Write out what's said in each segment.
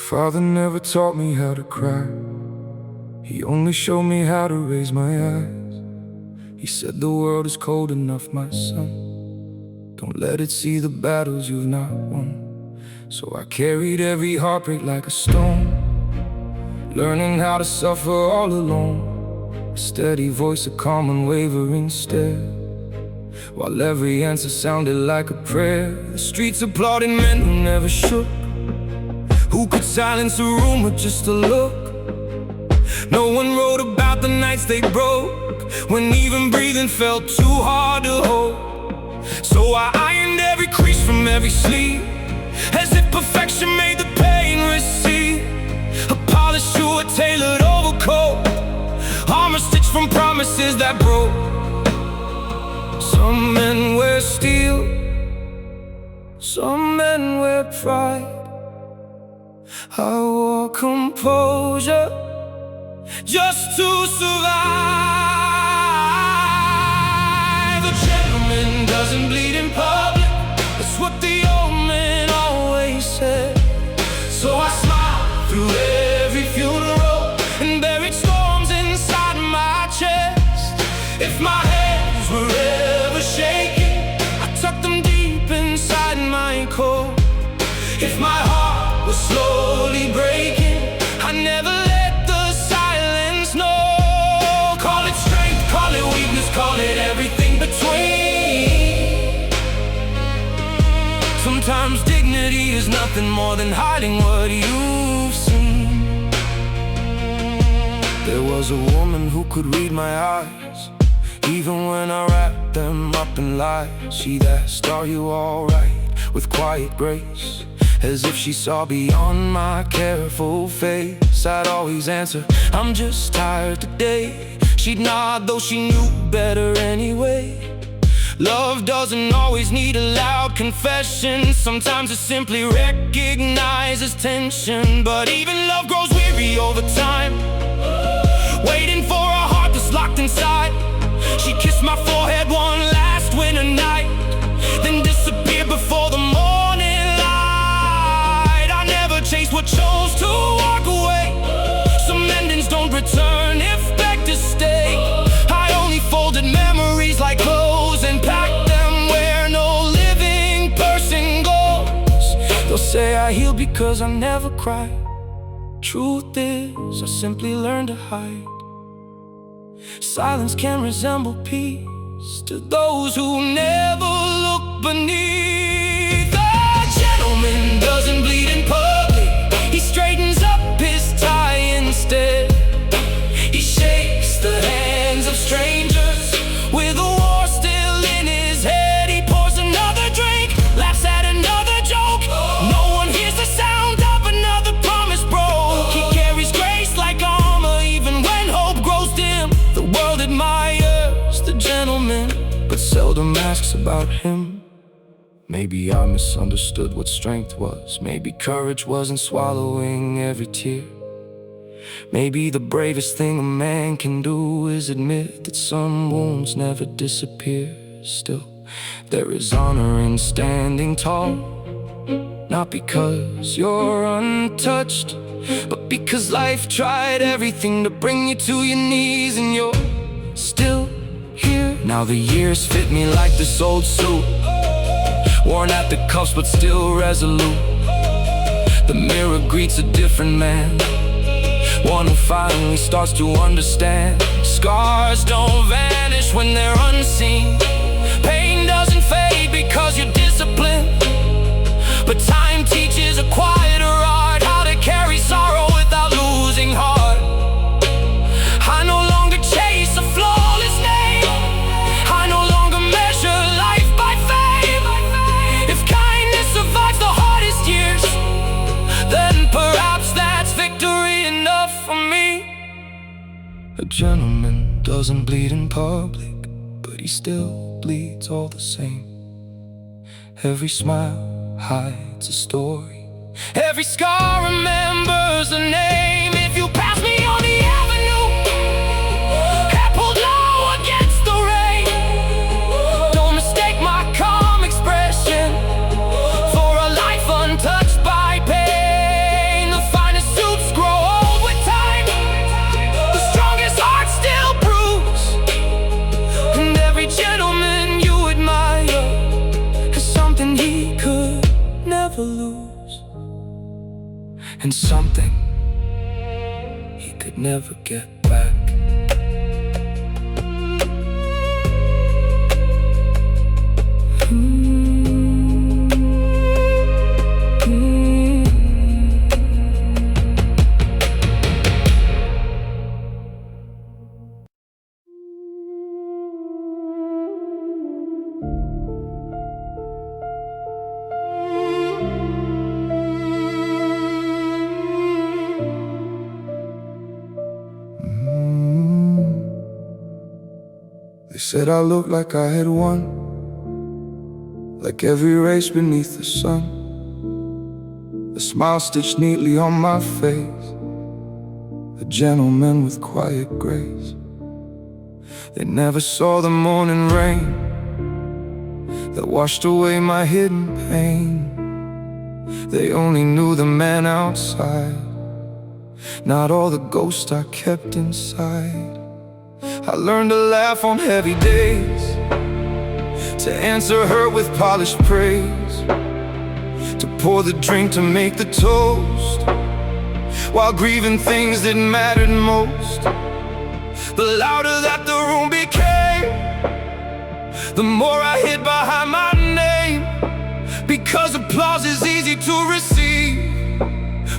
Father never taught me how to cry. He only showed me how to raise my eyes. He said the world is cold enough, my son. Don't let it see the battles you've not won. So I carried every heartbreak like a stone, learning how to suffer all alone. A steady voice, a calm and wavering stare, while every answer sounded like a prayer. The streets applauded men who never shook, who could silence a room with just a look. No one wrote about the nights they broke, when even breathing felt too hard to hold. So I ironed every crease from every sleeve, as if perfection made the pain recede. A polish to a tailored overcoat, armor stitched from promises that broke. Some men wear steel, some men wear pride. I wore composure just to survive. A gentleman doesn't bleed in public, that's what the old men always said. So I smiled through every funeral and buried storms inside my chest. If my hands were ever shaking, I tucked them deep inside my coat. If my heart was slowly breaking, I never let the silence know. Call it strength, call it weakness, call it everything between. Sometimes dignity is nothing more than hiding what you've seen. There was a woman who could read my eyes, even when I wrapped them up in lies. She'd asked, "Are you alright?" with quiet grace, as if she saw beyond my careful face. I'd always answer, "I'm just tired today." She'd nod, though she knew better anyway. Love doesn't always need a loud confession. Sometimes it simply recognizes tension. But even love grows weary over time, waiting for a heart that's locked inside. She kissed my forehead one last winter night, then disappeared before the morning light. I never chased what chose to walk away. Some endings don't return if begged to stay. I only folded memories like clothes and packed them where no living person goes. They'll say I healed because I never cried. Truth is, I simply learned to hide. Silence can resemble peace to those who never look beneath. A gentleman doesn't bleed in public, he straightens up his tie instead. He shakes the hands of strangers with a war still in his head. He pours another drink, laughs at another joke. No one hears the sound of another promise broke. He carries grace like armor even when hope grows dim. The world admires the gentleman, but seldom asks about him. Maybe I misunderstood what strength was. Maybe courage wasn't swallowing every tear. Maybe the bravest thing a man can do is admit that some wounds never disappear. Still, there is honor in standing tall, not because you're untouched, but because life tried everything to bring you to your knees, and you're still here. Now the years fit me like this old suit, worn at the cuffs but still resolute. The mirror greets a different man, one who finally starts to understand. Scars don't vanish when they're unseen. Pain doesn't fade because you're disciplined. But time teaches a quieter art, how to carry sorrow without losing heart. I no longer chase a flawless name, I no longer measure life by fame. If kindness survives the hardest years, then perhaps that's victory enough for me. A gentleman doesn't bleed in public, but he still bleeds all the same. Every smile hides a story, every scar remembers a name. If you pass me on the avenue, hair pulled low against the rain, don't mistake my calm expression for a life untouched by pain. The never lose, and something he could never get back. They said I looked like I had won, like every race beneath the sun. A smile stitched neatly on my face, a gentleman with quiet grace. They never saw the morning rain that washed away my hidden pain. They only knew the man outside, not all the ghosts I kept inside. I learned to laugh on heavy days, to answer her with polished praise, to pour the drink, to make the toast, while grieving things that mattered most. The louder that the room became, the more I hid behind my name, because applause is easy to receive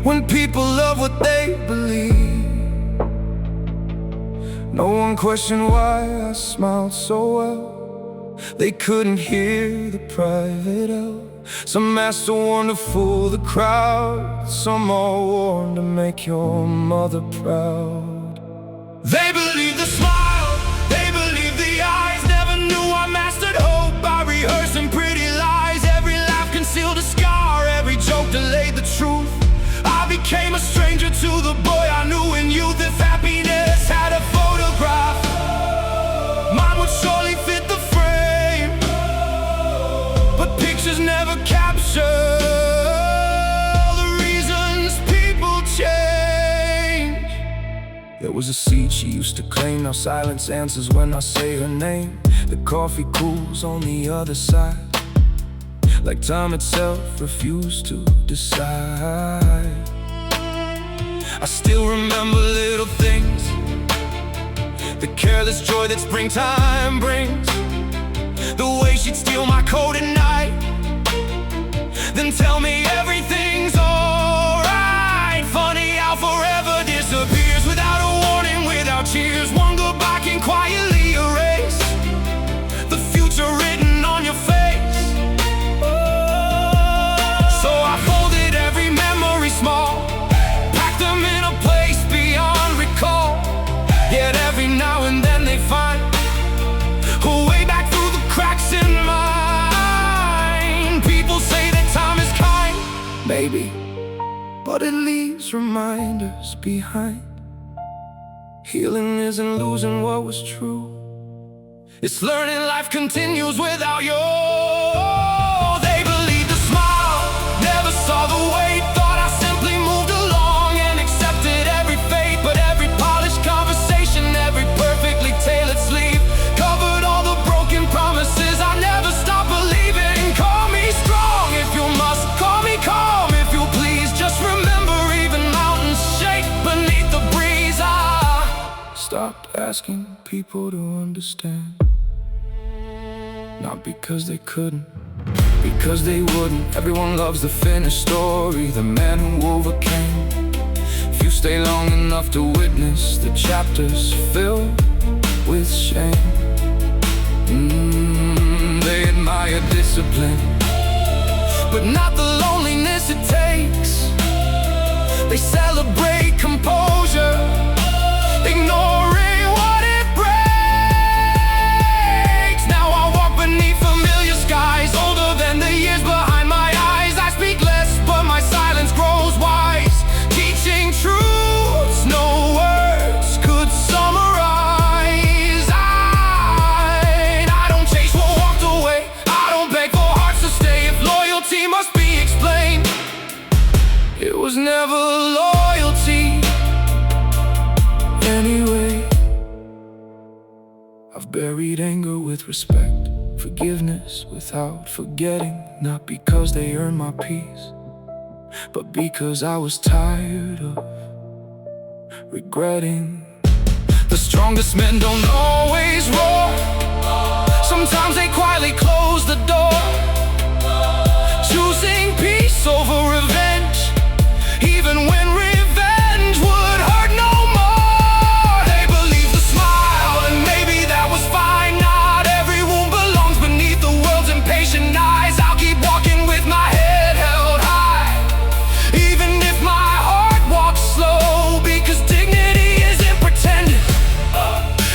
when people love what they believe. No one questioned why I smiled so well. They couldn't hear the private L. Some masked to warn to fool the crowd, some all worn to make your mother proud. They believed the smile, they believed the eyes. Never knew I mastered hope by rehearsing pretty lies. Every laugh concealed a scar, every joke delayed the truth. I became a stranger to the boy I knew in youth. If happiness had a photograph, mine would surely fit the frame. But pictures never capture the reasons people change. There was a seat she used to claim, now silence answers when I say her name. The coffee cools on the other side, like time itself refused to decide. I still remember little things, the careless joy that springtime brings. The way she'd steal my coat at night, then tell me everything's alright. Funny how forever disappears without a warning, without cheers. One goodbye can quietly erase the future written on your face. So I folded every memory small, packed them in a place beyond recall. Yet every now and then they find a way back through the cracks in mine. People say that time is kind, maybe, but it leaves reminders behind. Healing isn't losing what was true, it's learning life continues without you. They believed the smile, never saw the weight. Thought I simply moved along and accepted every fate. But every polished conversation, every perfectly tailored sleeve, covered all the broken promises I never stopped believing. Call me strong if you must, call me calm if you please. Just remember, even mountains shake beneath the breeze. I stopped asking people to understand, not because they couldn't, because they wouldn't. Everyone loves the finished story, the man who overcame. Few stay long enough to witness the chapters filled with shame. They admire discipline, but not the loneliness it takes. They celebrate composure, ignoring what it breaks. Now I walk beneath familiar skies, older than the years behind my eyes. I speak less, but my silence grows wise, teaching truths no words could summarize. I don't chase what walked away, I don't beg for hearts to stay. If loyalty must be explained, it was never loyalty anyway. I've buried anger with respect, Forgiveness without forgetting, not because they earned my peace, but because I was tired of regretting. The strongest men don't always roar. Sometimes they quietly close the door, choosing peace over revenge, even when revenge would hurt no more. They believe the smile, and maybe that was fine. Not every wound belongs beneath the world's impatient eyes. I'll keep walking with my head held high, even if my heart walks slow, because dignity isn't pretending.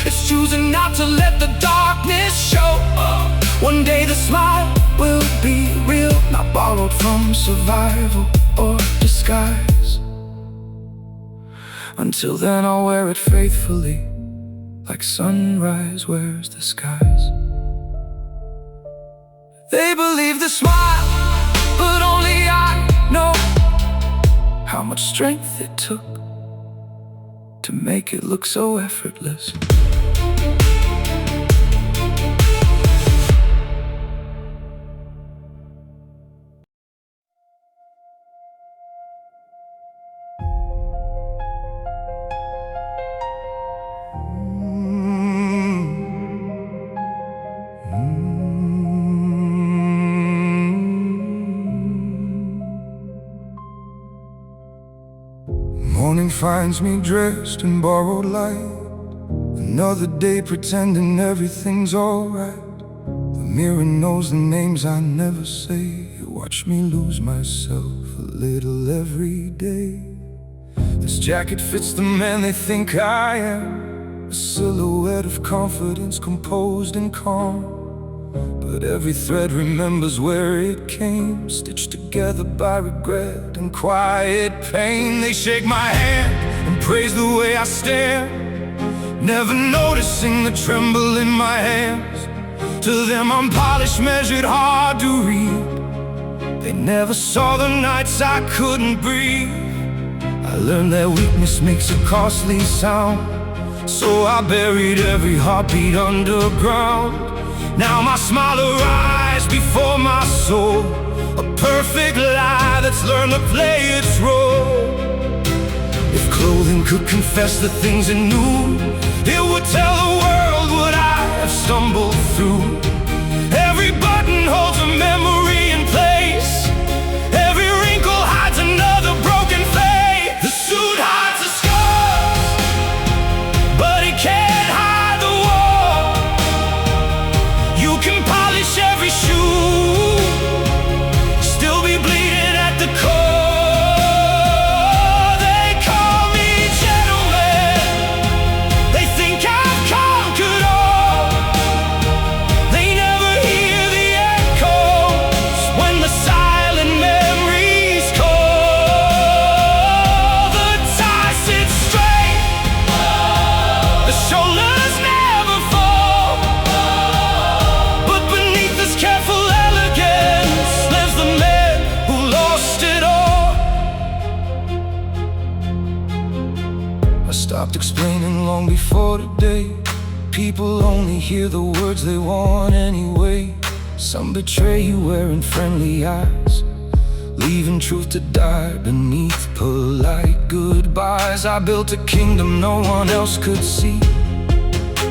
It's choosing not to let the darkness show. One day the smile will be real, not borrowed from survival or disguise. Until then I'll wear it faithfully, like sunrise wears the skies. They believe the smile, but only I know how much strength it took to make it look so effortless. Morning finds me dressed in borrowed light, another day pretending everything's alright. The mirror knows the names I never say. Watch me lose myself a little every day. This jacket fits the man they think I am, a silhouette of confidence composed and calm. But every thread remembers where it came, stitched together by regret and quiet pain. They shake my hand and praise the way I stand, never noticing the tremble in my hands. To them I'm polished, measured, hard to read. They never saw the nights I couldn't breathe. I learned that weakness makes a costly sound, so I buried every heartbeat underground. Now my smile arrives before my soul, a perfect lie that's learned to play its role. If clothing could confess the things it knew, it would tell the world what I have stumbled through. Every button holds a memory in place, every wrinkle hides another broken face. The suit hides the scars, but it can't hide the war. You can polish every shoe, still be bleeding at the core. They call me gentleman, they think I've conquered all. They never hear the echoes when the silent memories call. The tie sits straight, the shoulders never fall, but beneath this careful elegance lives the man who lost it all. I stopped explaining long before today. People only hear the words they want anyway. Some betray you wearing friendly eyes, leaving truth to die beneath polite goodbyes. I built a kingdom no one else could see,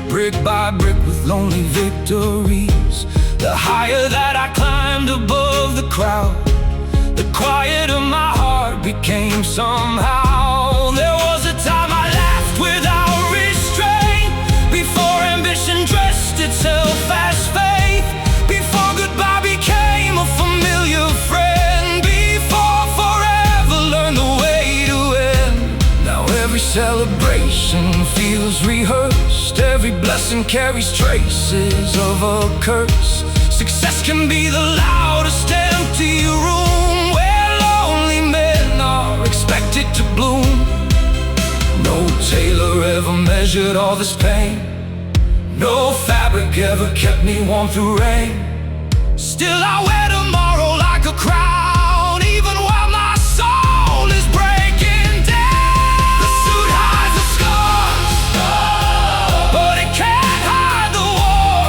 brick by brick with lonely victories. The higher that I climbed above the crowd, the quieter my heart became somehow. There was a time I laughed without restraint, before ambition dressed itself as faith, before goodbye became a familiar friend, before forever learned the way to end. Now every celebration feels rehearsed, every blessing carries traces of a curse. Success can be the loudest empty room, where lonely men are expected to bloom. No tailor ever measured all this pain, no fabric ever kept me warm through rain. Still I wear tomorrow like a crown, even while my soul is breaking down. The suit hides the scars, but it can't hide the war.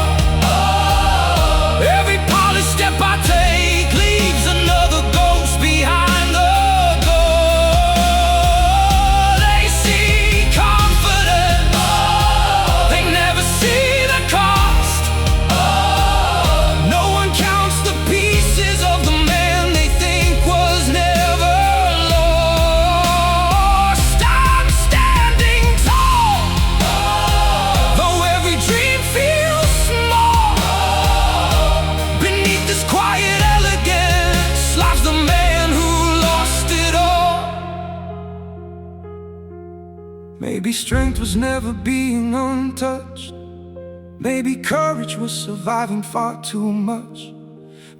Maybe strength was never being untouched. Maybe courage was surviving far too much.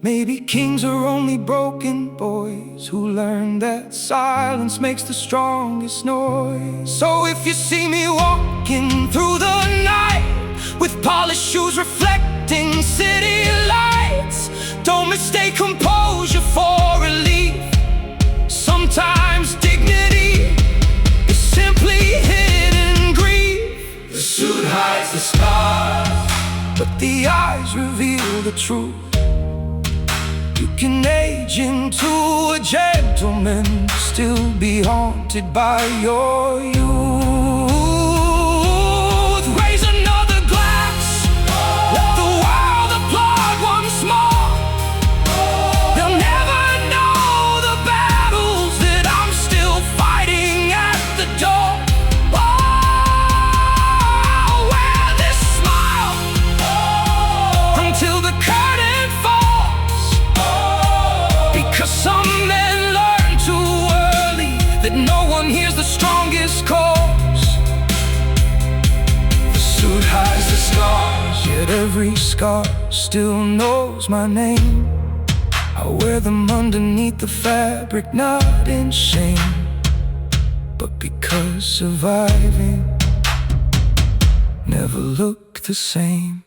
Maybe kings are only broken boys who learn that silence makes the strongest noise. So if you see me walking through the night with polished shoes reflecting city lights, don't mistake composure for relief. Sometimes dignity is simply hidden grief. The suit hides the scars, but the eyes reveal the truth. You can age into a gentleman, still be haunted by your youth. Raise another glass, let the world applaud once more. They'll never know the battles that I'm still fighting at the door. Oh, wear this smile until the curtain falls. Because some men learn too early that no one hears the strongest cause. The suit hides the scars, yet every scar still knows my name. I wear them underneath the fabric, not in shame, but because surviving never looked the same.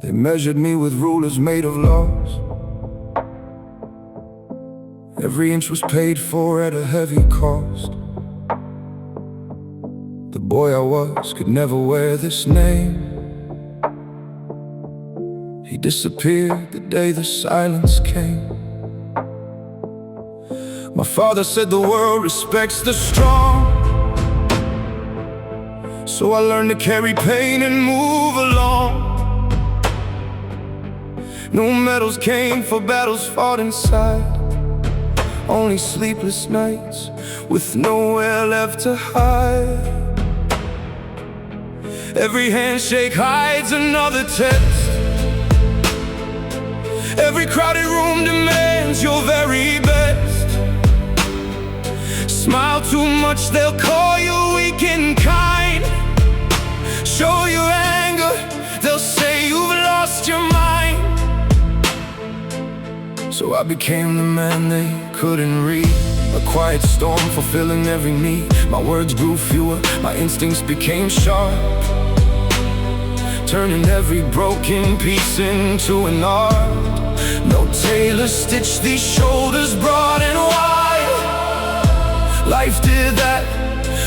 They measured me with rulers made of laws. Every inch was paid for at a heavy cost. The boy I was could never wear this name. He disappeared the day the silence came. My father said the world respects the strong, so I learned to carry pain and move along. No medals came for battles fought inside, only sleepless nights with nowhere left to hide. Every handshake hides another test. Every crowded room demands your very best. Smile too much, they'll call you weak and kind. Show your anger, they'll say you've lost your mind. So I became the man they couldn't read, a quiet storm fulfilling every need. My words grew fewer, my instincts became sharp, turning every broken piece into an art. No tailor stitched these shoulders broad and wide. Life did that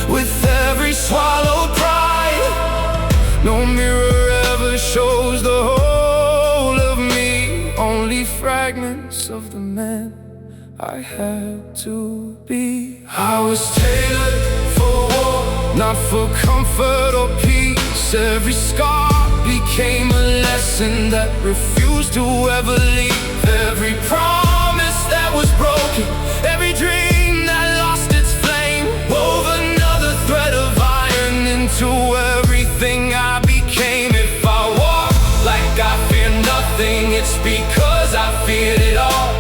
with every swallowed pride. No mirror ever shows the whole of me, only fragments of the man I had to be. I was tailored for war, not for comfort or peace. Every scar became a lesson that refused to ever leave. Every promise that was broken, every dream that lost its flame, wove another thread of iron into everything I became. If I walk like I fear nothing, it's because I feared it all.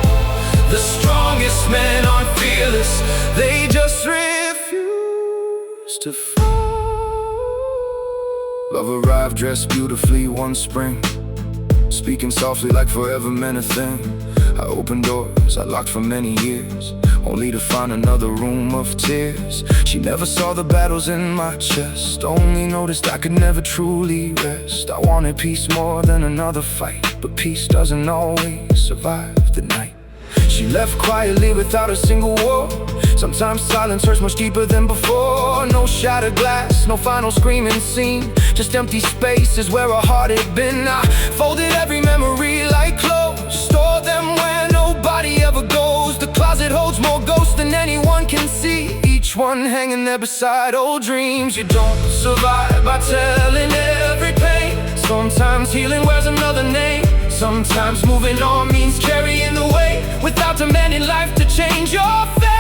The strongest men aren't fearless, they just refuse to fall. Love arrived dressed beautifully one spring, speaking softly like forever meant a thing. I opened doors I locked for many years, only to find another room of tears. She never saw the battles in my chest, only noticed I could never truly rest. I wanted peace more than another fight, but peace doesn't always survive the night. She left quietly without a single word. Sometimes silence hurts much deeper than before. No shattered glass, no final screaming scene, just empty spaces where a heart had been. I folded every memory like clothes, stored them where nobody ever goes. The closet holds more ghosts than anyone can see. Each each one hanging there beside old dreams. You don't survive by telling every pain. Sometimes healing wears another name. Sometimes moving on means carrying the weight without demanding life to change your fate.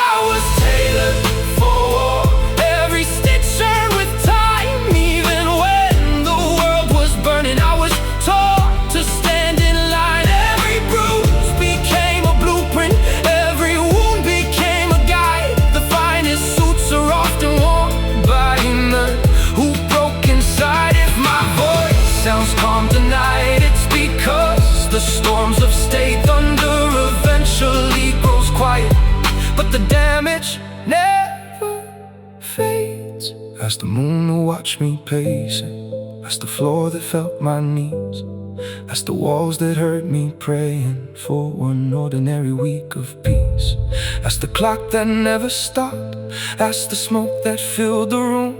I was tailored for war, every stitch earned with time. Even when the world was burning, I was taught to stand in line. Every bruise became a blueprint, every wound became a guide. The finest suits are often worn by men who broke inside. If my voice sounds calm tonight, it's because the storms of state thunder eventually grows quiet. But the damage never fades. Past the moon who watched me pacing, past the floor that felt my knees, past the walls that heard me praying for one ordinary week of peace. Past the clock that never stopped, past the smoke that filled the room.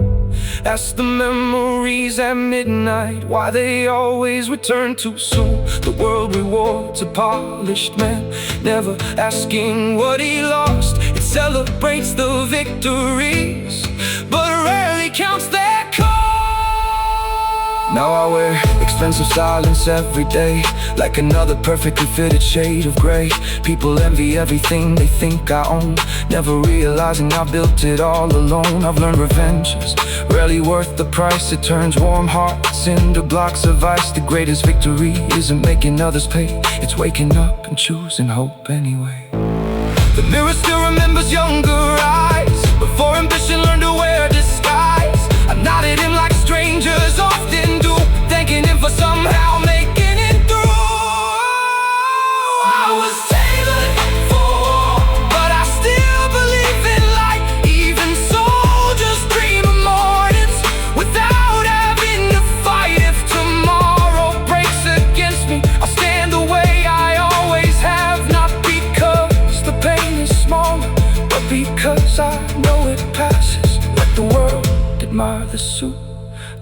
Ask the memories at midnight why they always return too soon. The world rewards a polished man, never asking what he lost. It celebrates the victories, but rarely counts their cost. Now I wear expensive silence every day, like another perfectly fitted shade of gray. People envy everything they think I own, never realizing I built it all alone. I've learned revenge is rarely worth the price. It turns warm hearts into blocks of ice. The greatest victory isn't making others pay, it's waking up and choosing hope anyway. The mirror still remembers younger eyes, before ambition learned to wear disguise. I nodded him like strangers often do, thanking him for somehow making it through. I was tailored for war, but I still believe in light. Even soldiers dream of mornings without having to fight. If tomorrow breaks against me, I'll stand the way I always have. Not because the pain is smaller, but because I know it passes. Let the world admire the suit,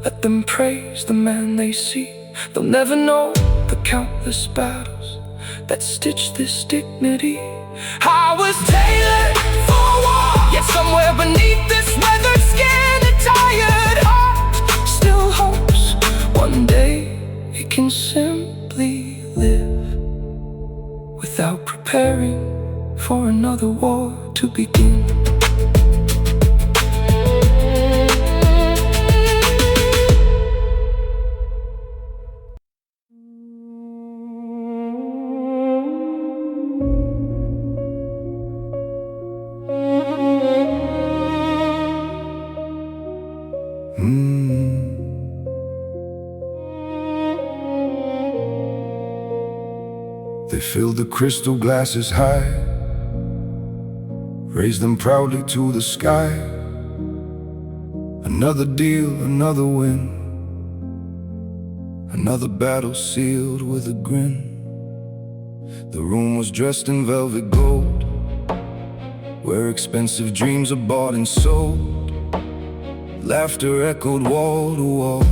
let them praise the man they see. They'll never know the countless battles that stitch this dignity. I was tailored for war, yet somewhere beneath this weathered skin, a tired heart still hopes one day it can simply live without preparing for another war to begin. They filled the crystal glasses high, raised them proudly to the sky. Another deal, another win, another battle sealed with a grin. The room was dressed in velvet gold, where expensive dreams are bought and sold. Laughter echoed wall to wall,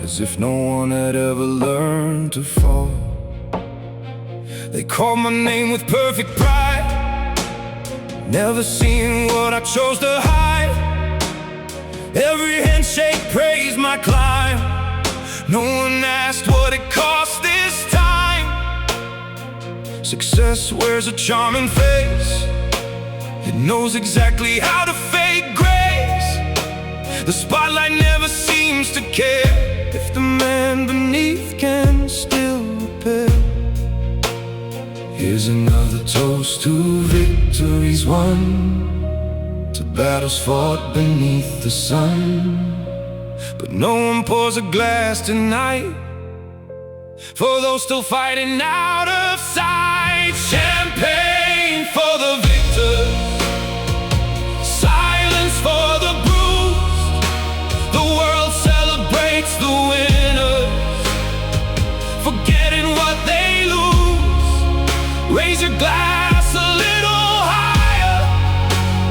as if no one had ever learned to fall. They called my name with perfect pride, never seeing what I chose to hide. Every handshake praised my climb, no one asked what it cost this time. Success wears a charming face, it knows exactly how to fake grace. The spotlight never seems to care if the man beneath can still repair. Here's another toast to victories won, to battles fought beneath the sun. But no one pours a glass tonight for those still fighting out of sight. Champagne for the victors, silence for the bruised. The world celebrates the winners, forgetting what they lose. Raise your glass a little higher,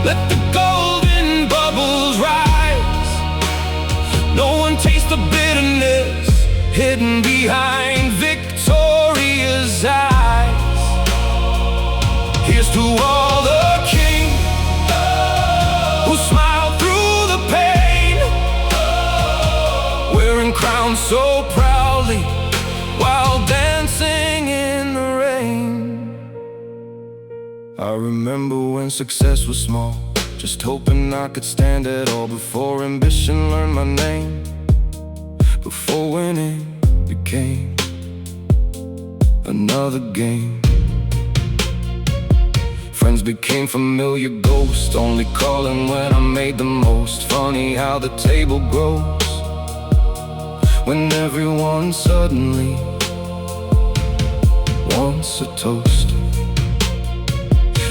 let the golden bubbles rise. No one tastes the bitterness hidden behind Victoria's eyes. Here's to all the kids crowned so proudly while dancing in the rain. I remember when success was small, just hoping I could stand it all, before ambition learned my name, before winning became another game. Friends became familiar ghosts, only calling when I made the most. Funny how the table grows when everyone suddenly wants a toast.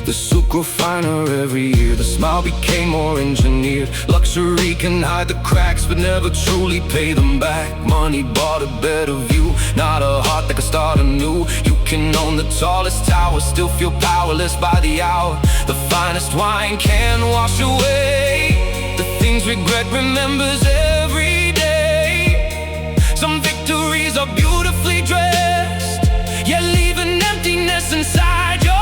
The souk grew finer every year, the smile became more engineered. Luxury can hide the cracks but never truly pay them back. Money bought a better view, not a heart that can start anew. You can own the tallest tower, still feel powerless by the hour. The finest wine can wash away the things regret remembers every day. Some victories are beautifully dressed, yet leave an emptiness inside your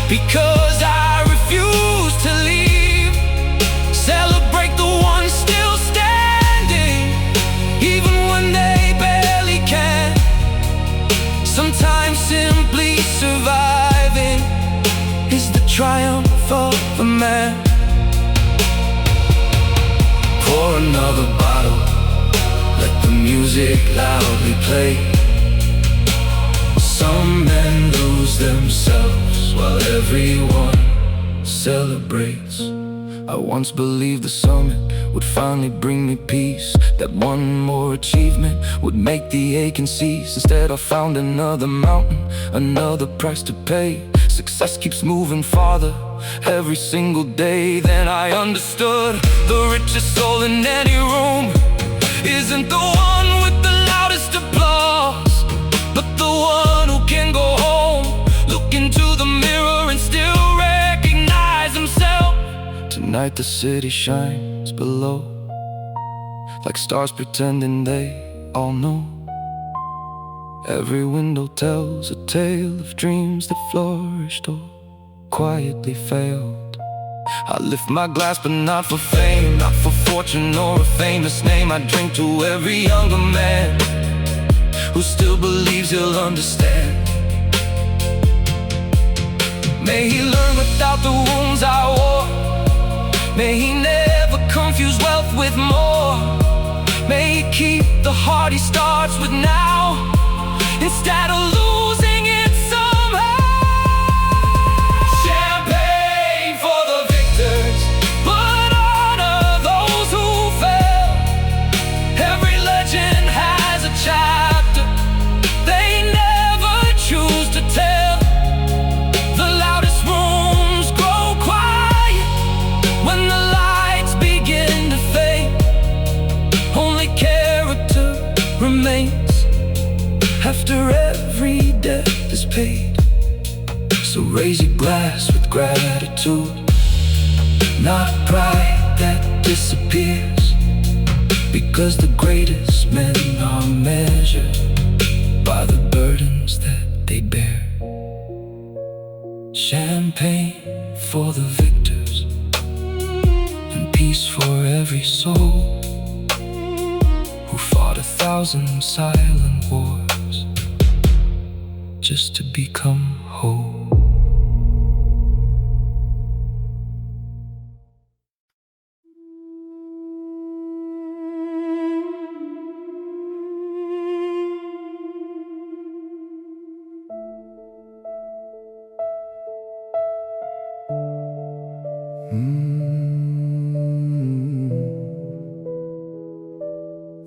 because I refuse to leave. Celebrate the ones still standing, even when they barely can. Sometimes simply surviving is the triumph of a man. Pour another bottle, let the music loudly play. Some men lose themselves while everyone celebrates. I once believed the summit would finally bring me peace, that one more achievement would make the aching cease. Instead I found another mountain, another price to pay. Success keeps moving farther every single day. Then I understood the richest soul in any room isn't the one with the loudest applause, but the one who can go home, look into the mirror and still recognize himself. Tonight the city shines below, like stars pretending they all know. Every window tells a tale of dreams that flourished or quietly failed. I lift my glass but not for fame, not for fortune or a famous name. I drink to every younger man who still believes he'll understand. May he learn without the wounds I wore. May he never confuse wealth with more. May he keep the heart he starts with now, instead of losing it somehow. Champagne for the victors, but honor those who fell. Every legend has a chapter they never choose to tell. The loudest rooms grow quiet when the lights begin to fade. Only character remains after every debt is paid. So raise your glass with gratitude, not pride that disappears, because the greatest men are measured by the burdens that they bear. Champagne for the victors, and peace for every soul who fought 1,000 silent wars just to become whole.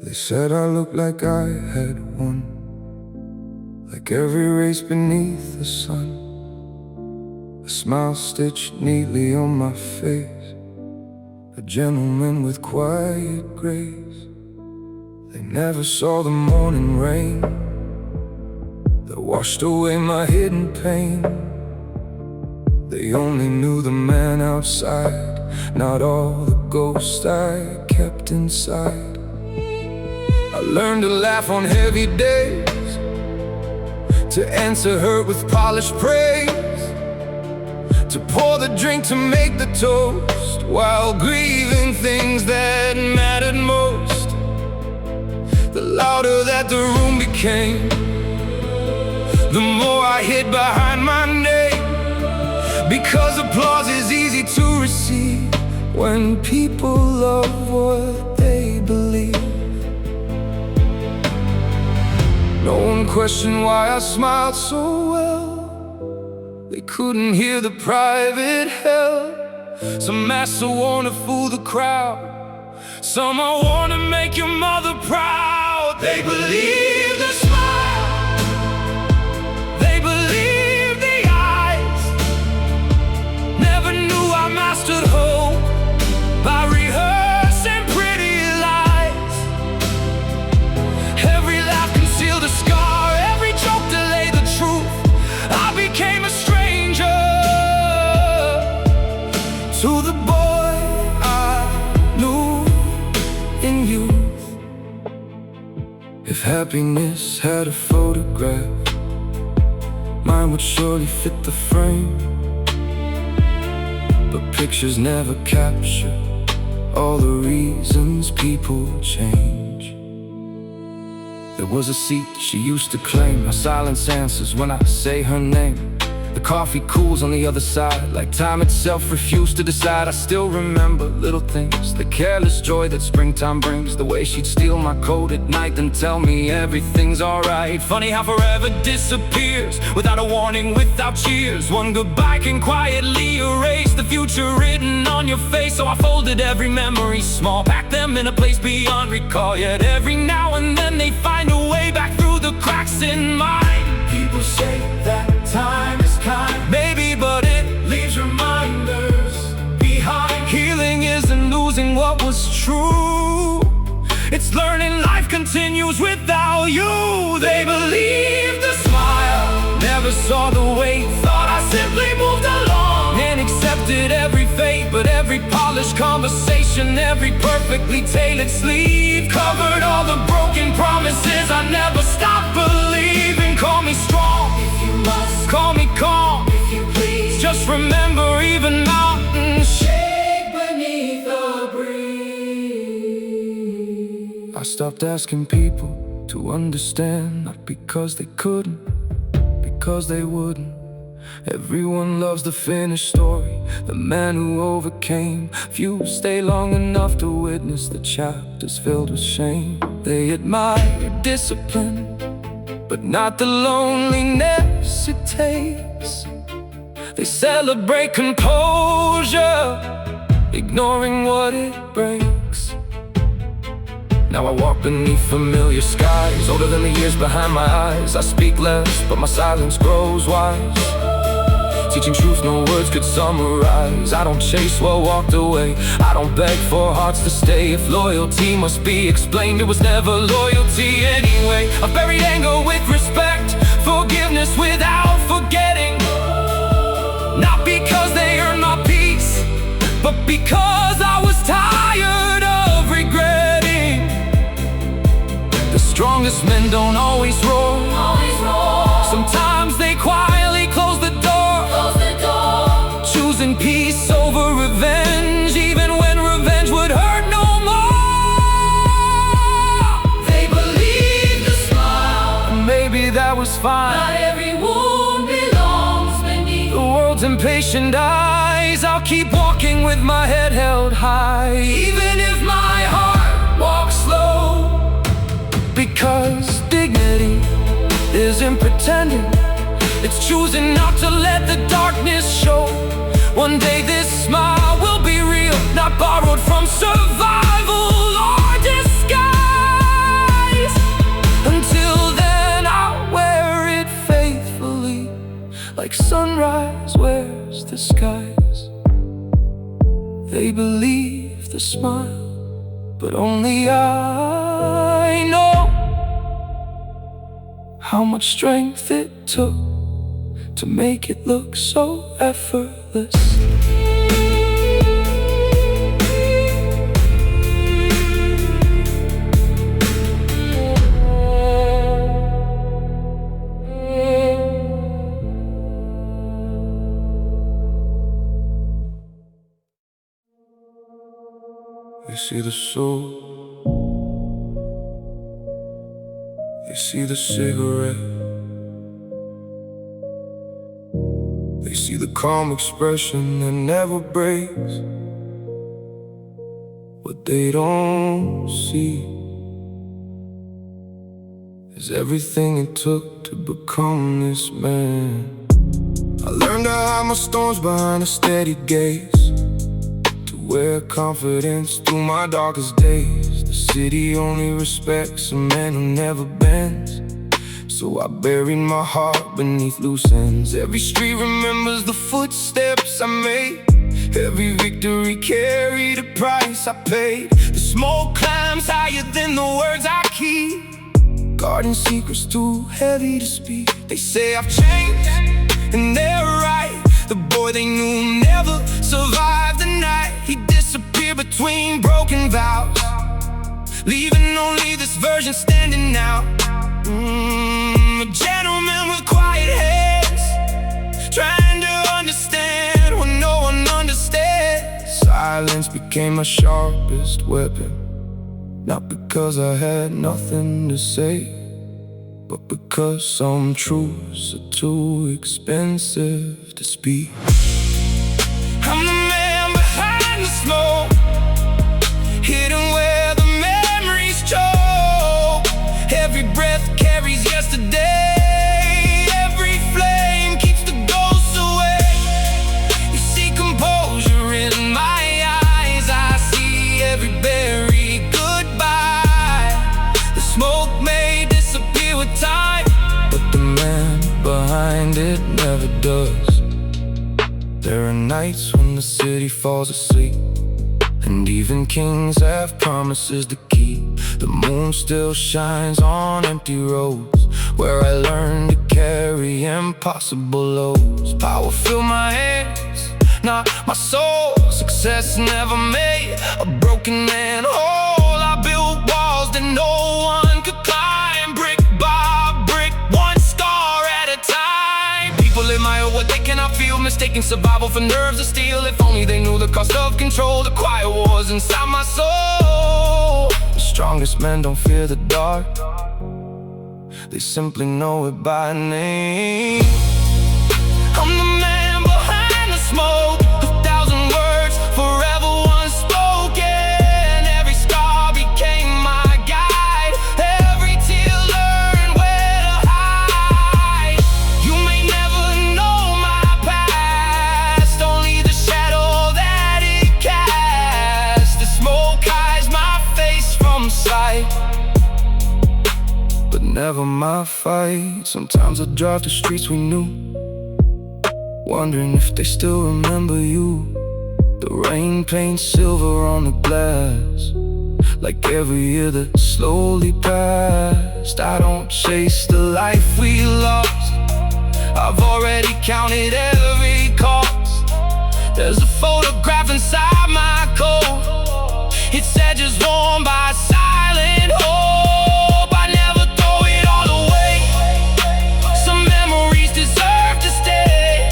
They said I looked like I had won, like every race beneath the sun. A smile stitched neatly on my face, a gentleman with quiet grace. They never saw the morning rain that washed away my hidden pain. They only knew the man outside, not all the ghosts I kept inside. I learned to laugh on heavy days, to answer her with polished praise, to pour the drink, to make the toast, while grieving things that mattered most. The louder that the room became, the more I hid behind my name, because applause is easy to receive when people love what they believe. No one questioned why I smiled so well. They couldn't hear the private hell. Some masks are worn to fool the crowd, some are worn to make your mother proud. They believe the smile, they believe the eyes. Never knew I mastered hope by rehearsing pretty lies. Every laugh concealed a scar, every joke delayed the truth. I became a stranger to the boy I knew in youth. If happiness had a photograph, mine would surely fit the frame. But pictures never capture all the reasons people change. There was a seat she used to claim, her silence answers when I say her name. The coffee cools on the other side, like time itself refused to decide. I still remember little things, the careless joy that springtime brings, the way she'd steal my coat at night and tell me everything's alright. Funny how forever disappears without a warning, without cheers. One goodbye can quietly erase the future written on your face. So I folded every memory small, packed them in a place beyond recall. Yet every now and then they find a way back through the cracks in mine. People say that time is kind, maybe, but it leaves reminders behind. Healing isn't losing what was true, it's learning life continues without you. They believed the smile, never saw the weight, thought I simply moved along and accepted every fate. But every polished conversation, every perfectly tailored sleeve covered all the broken promises I never stopped believing. Call me strong if you must, call me calm if you please. Just remember, even mountains shake beneath the breeze. I stopped asking people to understand, not because they couldn't, because they wouldn't. Everyone loves the finished story, the man who overcame. Few stay long enough to witness the chapters filled with shame. They admire discipline, but not the loneliness it takes. They celebrate composure, ignoring what it breaks. Now I walk beneath familiar skies, older than the years behind my eyes. I speak less, but my silence grows wise, teaching truth no words could summarize. I don't chase what walked away, I don't beg for hearts to stay. If loyalty must be explained, it was never loyalty anyway. I've buried anger with respect, forgiveness without forgetting. Not because they earned my peace, but because I was tired of regretting. The strongest men don't always roar, sometimes they quietly close the door, choosing peace over revenge, even when revenge would hurt no more. They believed the smile, and maybe that was fine. Not every wound belongs beneath the world's impatient eyes. I'll keep walking with my head held high, even if my heart walks slow, because dignity isn't pretending, it's choosing not to let the darkness show. One day this smile will be real, not borrowed from survival or disguise. Until then I'll wear it faithfully, like sunrise wears the skies. They believe the smile, but only I know how much strength it took to make it look so effortless. see the suit, they see the cigarette, they see the calm expression that never breaks. What they don't see is everything it took to become this man. I learned to hide my storms behind a steady gaze, to wear confidence through my darkest days. The city only respects a man who never bends, so I buried my heart beneath loose ends. Every street remembers the footsteps I made, every victory carried a price I paid. The smoke climbs higher than the words I keep, guarding secrets too heavy to speak. They say I've changed, and they're right. The boy they knew never survived the night. He disappeared between broken vows, leaving only this version standing now. A gentleman with quiet hands, trying to understand what no one understands. Silence became my sharpest weapon, not because I had nothing to say, but because some truths are too expensive to speak. I'm the man behind the smoke, hidden where the memories choke. Every breath carries yesterday, every flame keeps the ghosts away. You see composure in my eyes, I see every buried goodbye. The smoke may disappear with time, but the man behind it never does. There are nights when the city falls asleep, and even kings have promises to keep. The moon still shines on empty roads, where I learned to carry impossible loads. Power fill my hands, not my soul. Success never made a broken man whole. I built walls that no one could climb, brick by brick, one scar at a time. People admire what they cannot feel, mistaking survival for nerves of steel. If only they knew the cost of control, the quiet wars inside my soul. The strongest men don't fear the dark, they simply know it by name. I'm the man behind the smoke, 1,000 words forever unspoken. Every scar became my guide, every tear learned where to hide. You may never know my past, only the shadow that it casts. The smoke hides my face from sight, but never my fight. Sometimes I drive the streets we knew, wondering if they still remember you. The rain paints silver on the glass, like every year that slowly passed. I don't chase the life we lost, I've already counted every cost. There's a photograph inside my coat, its edges worn by silent hope. I never throw it all away, some memories deserve to stay.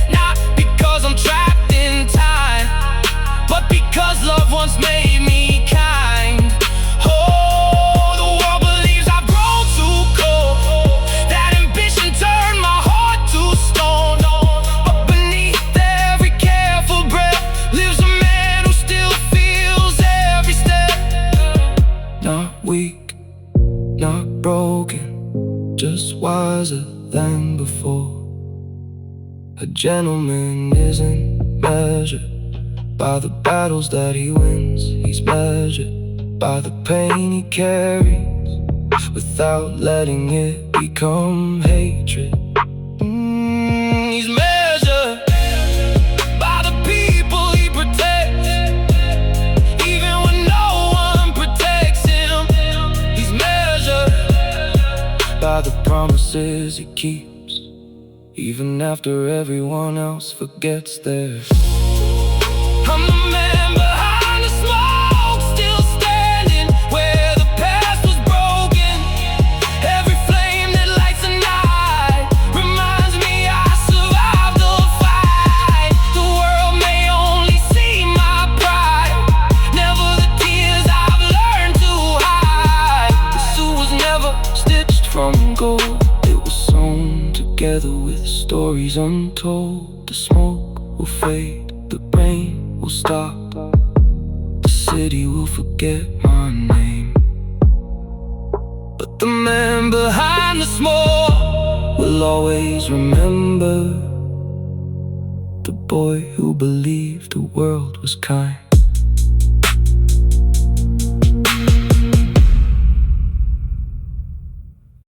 Not because I'm trapped in time, but because love once made me kind. Oh, the world believes I've grown too cold, that ambition turned my heart to stone. But beneath every careful breath lives a man who still feels every step. Not weak, not broken, just wiser than before. A gentleman isn't measured by the battles that he wins, he's measured by the pain he carries, without letting it become hatred. He's measured by the people he protects, even when no one protects him. He's measured by the promises he keeps, even after everyone else forgets theirs. I'm the man behind the smoke, still standing where the past was broken. Every flame that lights the night reminds me I survived the fight. The world may only see my pride, never together with stories untold. The smoke will fade, the rain will stop, the city will forget my name, but the man behind the smoke will always remember the boy who believed the world was kind.